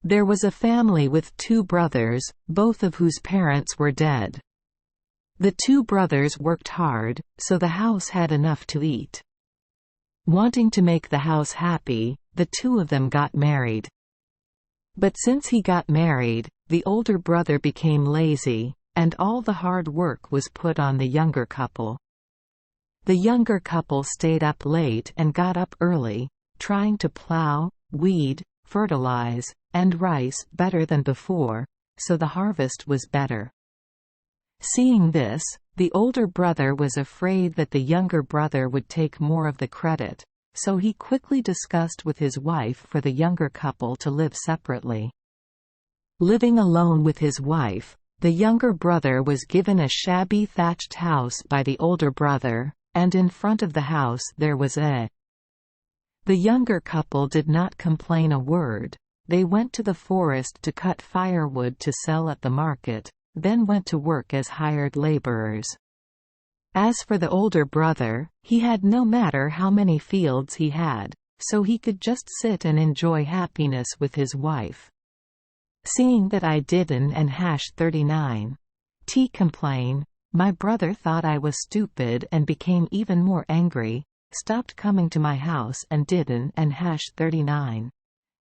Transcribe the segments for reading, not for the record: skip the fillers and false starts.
There was a family with 2 brothers, both of whose parents were dead. The 2 brothers worked hard, so the house had enough to eat. Wanting to make the house happy, the 2 of them got married. But since he got married, the older brother became lazy, and all the hard work was put on the younger couple. The younger couple stayed up late and got up early, trying to plow, weed, fertilize, and rice better than before, so the harvest was better. Seeing this, the older brother was afraid that the younger brother would take more of the credit, so he quickly discussed with his wife for the younger couple to live separately. Living alone with his wife, the younger brother was given a shabby thatched house by the older brother, and in front of the house there was a. The younger couple did not complain a word. They went to the forest to cut firewood to sell at the market, then went to work as hired laborers. As for the older brother, he had no matter how many fields he had, so he could just sit and enjoy happiness with his wife. Seeing that I didn't and #39. T complain, my brother thought I was stupid and became even more angry, stopped coming to my house and didn't and #39.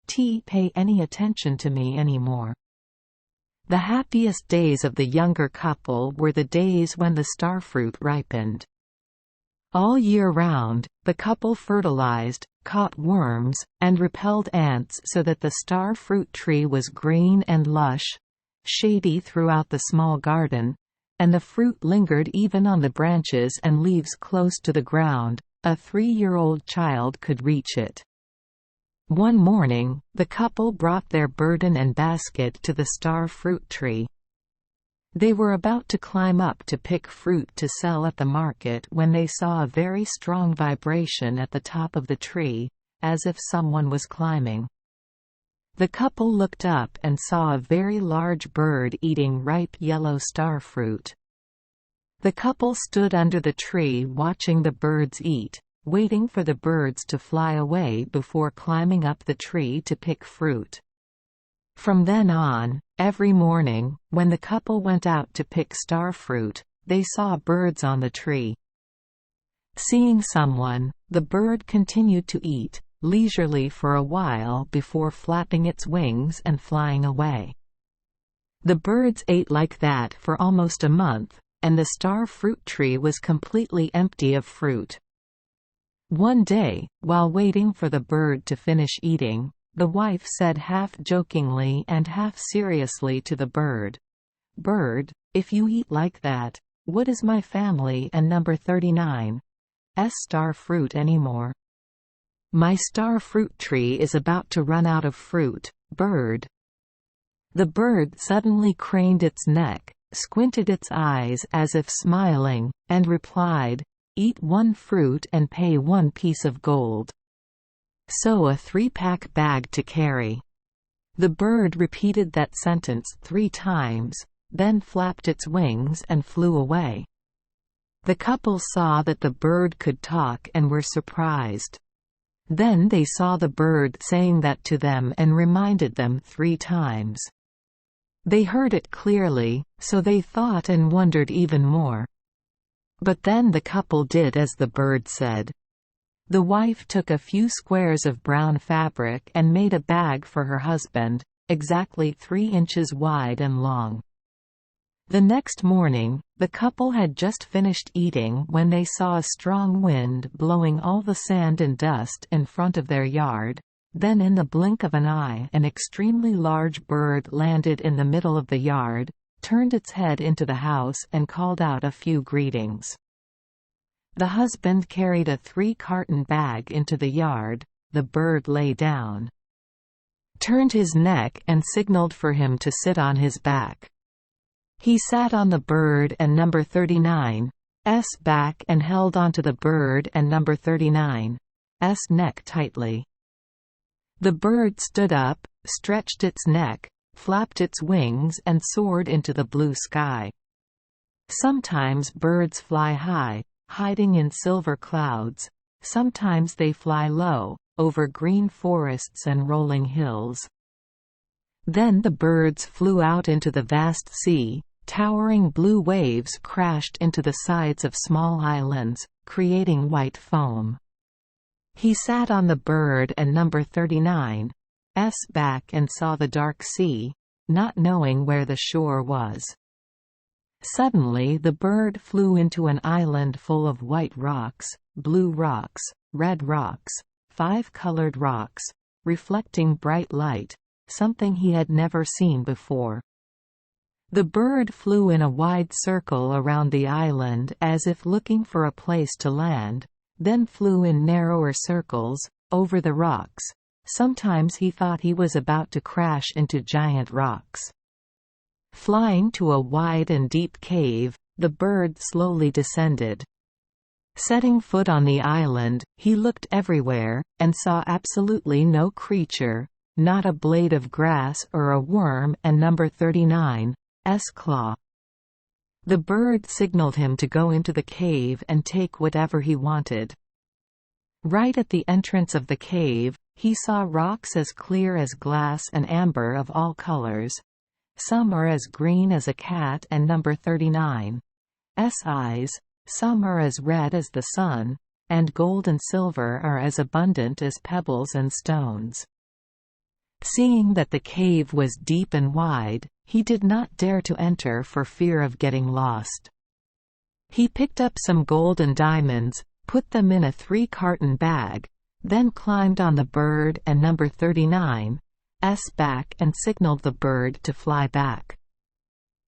T pay any attention to me anymore. The happiest days of the younger couple were the days when the starfruit ripened. All year round, the couple fertilized, caught worms, and repelled ants so that the star fruit tree was green and lush, shady throughout the small garden, and the fruit lingered even on the branches and leaves close to the ground. A 3-year-old child could reach it. One morning, the couple brought their burden and basket to the star fruit tree. They were about to climb up to pick fruit to sell at the market when they saw a very strong vibration at the top of the tree, as if someone was climbing. The couple looked up and saw a very large bird eating ripe yellow star fruit. The couple stood under the tree watching the birds eat, waiting for the birds to fly away before climbing up the tree to pick fruit. From then on, every morning, when the couple went out to pick star fruit, they saw birds on the tree. Seeing someone, the bird continued to eat, leisurely for a while before flapping its wings and flying away. The birds ate like that for almost a month, and the star fruit tree was completely empty of fruit. One day, while waiting for the bird to finish eating, the wife said half-jokingly and half-seriously to the bird, "Bird, if you eat like that, what is my family and number 39's star fruit anymore? My star fruit tree is about to run out of fruit, bird." The bird suddenly craned its neck, squinted its eyes as if smiling, and replied, "Eat 1 fruit and pay 1 piece of gold. So a 3-pack bag to carry." The bird repeated that sentence 3 times, then flapped its wings and flew away. The couple saw that the bird could talk and were surprised. Then they saw the bird saying that to them and reminded them 3 times. They heard it clearly, so they thought and wondered even more. But then the couple did as the bird said. The wife took a few squares of brown fabric and made a bag for her husband, exactly 3 inches wide and long. The next morning, the couple had just finished eating when they saw a strong wind blowing all the sand and dust in front of their yard. Then in the blink of an eye an extremely large bird landed in the middle of the yard, turned its head into the house and called out a few greetings. The husband carried a 3-carton bag into the yard. The bird lay down, turned his neck and signaled for him to sit on his back. He sat on the bird and number 39's back and held onto the bird and number 39's neck tightly. The bird stood up, stretched its neck, flapped its wings and soared into the blue sky. Sometimes birds fly high, hiding in silver clouds. Sometimes they fly low, over green forests and rolling hills. Then the birds flew out into the vast sea. Towering blue waves crashed into the sides of small islands, creating white foam. He sat on the bird and number 39's back and saw the dark sea, not knowing where the shore was. Suddenly the bird flew into an island full of white rocks, blue rocks, red rocks, 5 colored rocks, reflecting bright light, something he had never seen before. The bird flew in a wide circle around the island as if looking for a place to land, then flew in narrower circles, over the rocks. Sometimes he thought he was about to crash into giant rocks. Flying to a wide and deep cave, the bird slowly descended. Setting foot on the island, he looked everywhere, and saw absolutely no creature, not a blade of grass or a worm, and number 39's claw. The bird signaled him to go into the cave and take whatever he wanted. Right at the entrance of the cave, he saw rocks as clear as glass and amber of all colors. Some are as green as a cat and number 39's eyes, some are as red as the sun, and gold and silver are as abundant as pebbles and stones. Seeing that the cave was deep and wide, he did not dare to enter for fear of getting lost. He picked up some gold and diamonds, put them in a 3-carton bag, then climbed on the bird and number 39's back and signaled the bird to fly back.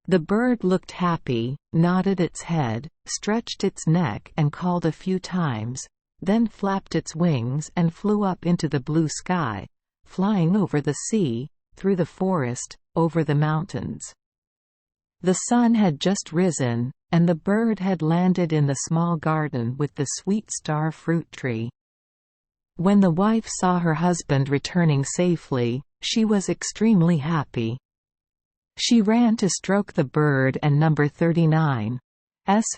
The bird looked happy, nodded its head, stretched its neck and called a few times, then flapped its wings and flew up into the blue sky, flying over the sea, through the forest, over the mountains. The sun had just risen, and the bird had landed in the small garden with the sweet star fruit tree. When the wife saw her husband returning safely, she was extremely happy. She ran to stroke the bird and number 39's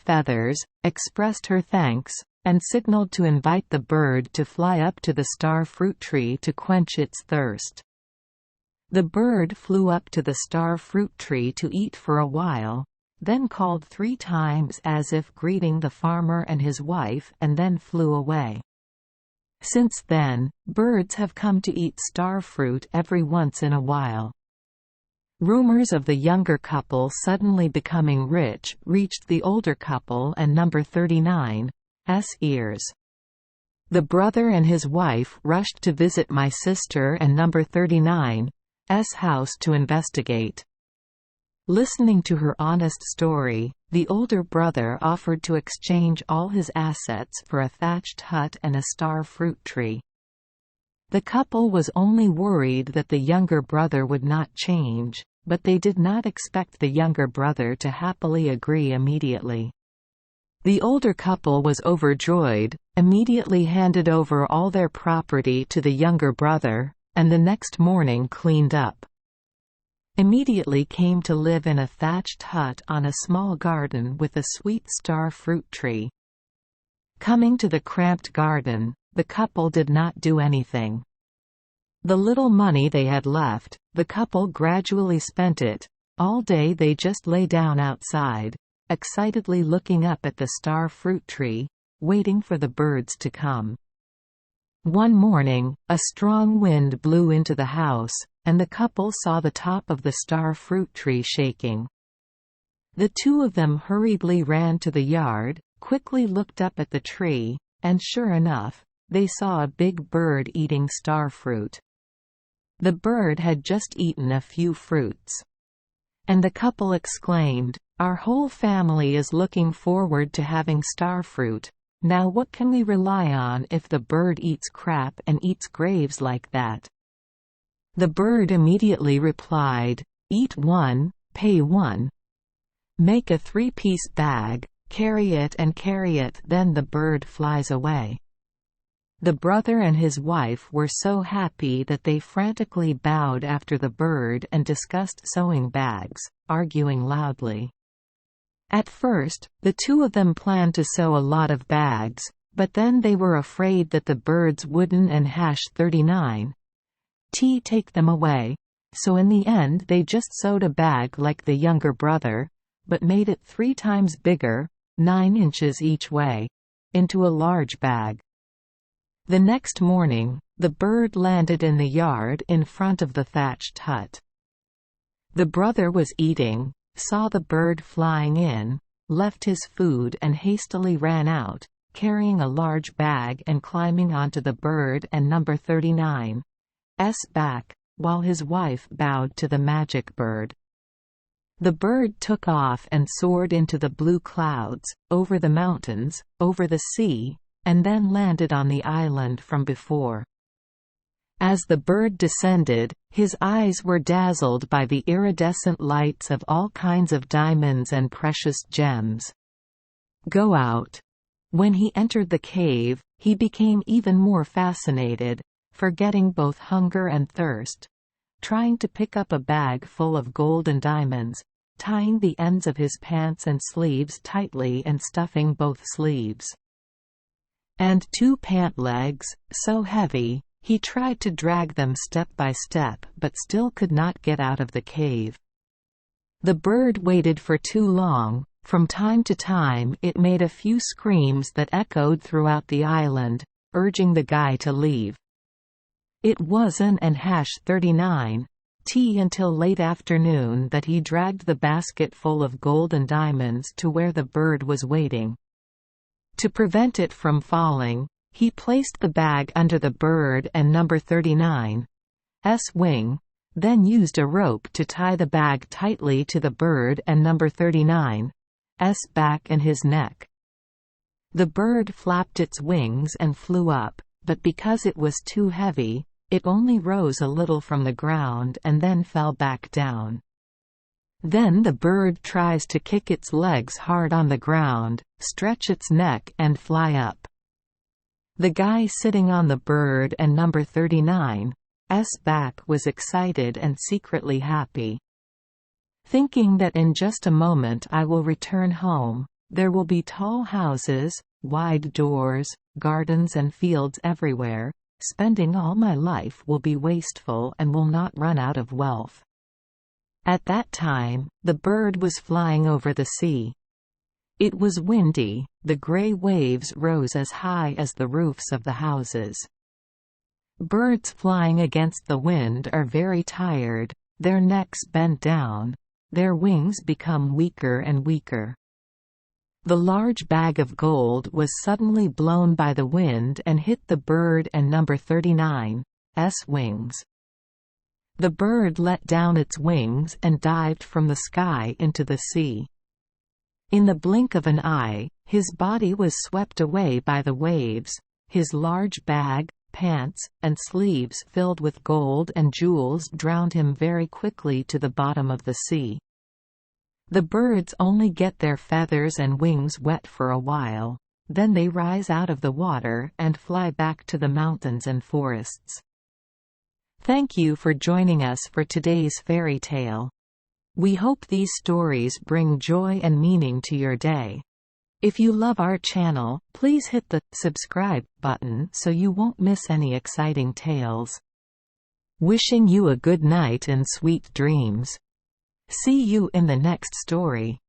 feathers, expressed her thanks, and signaled to invite the bird to fly up to the star fruit tree to quench its thirst. The bird flew up to the star fruit tree to eat for a while, then called 3 times as if greeting the farmer and his wife, and then flew away. Since then, birds have come to eat star fruit every once in a while. Rumors of the younger couple suddenly becoming rich reached the older couple and number 39's ears. The brother and his wife rushed to visit my sister and number 39's house to investigate. Listening to her honest story, the older brother offered to exchange all his assets for a thatched hut and a star fruit tree. The couple was only worried that the younger brother would not change, but they did not expect the younger brother to happily agree immediately. The older couple was overjoyed, immediately handed over all their property to the younger brother, and the next morning cleaned up. Immediately came to live in a thatched hut on a small garden with a sweet star fruit tree. Coming to the cramped garden, the couple did not do anything. The little money they had left, the couple gradually spent it. All day they just lay down outside, excitedly looking up at the star fruit tree, waiting for the birds to come. One morning, a strong wind blew into the house, and the couple saw the top of the star fruit tree shaking. The two of them hurriedly ran to the yard, quickly looked up at the tree, and sure enough, they saw a big bird eating star fruit. The bird had just eaten a few fruits. And the couple exclaimed, "Our whole family is looking forward to having star fruit. Now what can we rely on if the bird eats crap and eats graves like that?" The bird immediately replied, "Eat one, pay one. Make a 3-piece bag, carry it, then the bird flies away." The brother and his wife were so happy that they frantically bowed after the bird and discussed sewing bags, arguing loudly. At first, the two of them planned to sew a lot of bags, but then they were afraid that the birds wouldn't and #39's take them away, so in the end they just sewed a bag like the younger brother, but made it 3 times bigger, 9 inches each way, into a large bag. The next morning, the bird landed in the yard in front of the thatched hut. The brother was eating, saw the bird flying in, left his food and hastily ran out, carrying a large bag and climbing onto the bird and number 39's back, while his wife bowed to the magic bird. The bird took off and soared into the blue clouds, over the mountains, over the sea, and then landed on the island from before. As the bird descended, his eyes were dazzled by the iridescent lights of all kinds of diamonds and precious gems. Go out. When he entered the cave, he became even more fascinated, forgetting both hunger and thirst, trying to pick up a bag full of gold and diamonds, tying the ends of his pants and sleeves tightly and stuffing both sleeves. And 2 pant legs, so heavy, he tried to drag them step by step but still could not get out of the cave. The bird waited for too long. From time to time it made a few screams that echoed throughout the island, urging the guy to leave. It wasn't and #39 until late afternoon that he dragged the basket full of gold and diamonds to where the bird was waiting. To prevent it from falling, he placed the bag under the bird and number 39's wing, then used a rope to tie the bag tightly to the bird and number 39's back and his neck. The bird flapped its wings and flew up, but because it was too heavy, it only rose a little from the ground and then fell back down. Then the bird tries to kick its legs hard on the ground, stretch its neck and fly up. The guy sitting on the bird and number 39's back was excited and secretly happy. Thinking that in just a moment I will return home, there will be tall houses, wide doors, gardens and fields everywhere, spending all my life will be wasteful and will not run out of wealth. At that time, the bird was flying over the sea. It was windy, the gray waves rose as high as the roofs of the houses. Birds flying against the wind are very tired, their necks bend down, their wings become weaker and weaker. The large bag of gold was suddenly blown by the wind and hit the bird and number 39's wings. The bird let down its wings and dived from the sky into the sea. In the blink of an eye, his body was swept away by the waves, his large bag, pants, and sleeves filled with gold and jewels drowned him very quickly to the bottom of the sea. The birds only get their feathers and wings wet for a while, then they rise out of the water and fly back to the mountains and forests. Thank you for joining us for today's fairy tale. We hope these stories bring joy and meaning to your day. If you love our channel, please hit the subscribe button so you won't miss any exciting tales. Wishing you a good night and sweet dreams. See you in the next story.